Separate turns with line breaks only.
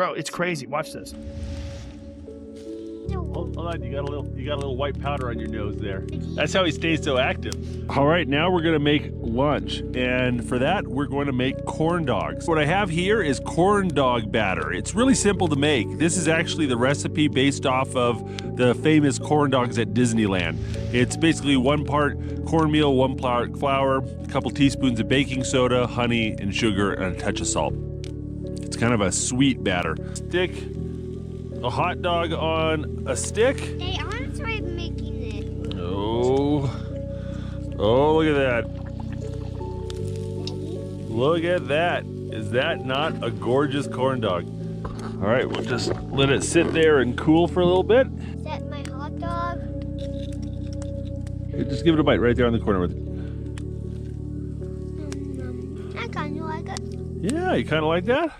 Bro, it's crazy. Watch this.
Hold on, you got a little white powder on your nose there. That's how he stays so active. All right, now we're gonna make lunch, and for that we're going to make corn dogs. What I have here is corn dog batter. It's really simple to make. This is actually the recipe based off of the famous corn dogs at Disneyland. It's basically 1 part cornmeal, 1 part flour, a couple teaspoons of baking soda, honey, and sugar, and a touch of salt. It's kind of a sweet batter. Stick a hot dog on a stick.
Hey, I want to try making it.
Oh, look at that. Look at that. Is that not a gorgeous corn dog? All right, we'll just let it sit there and cool for a little bit.
Is that my hot dog?
Here, just give it a bite right there on the corner with it.
I kind of like it.
Yeah, you kind of like that?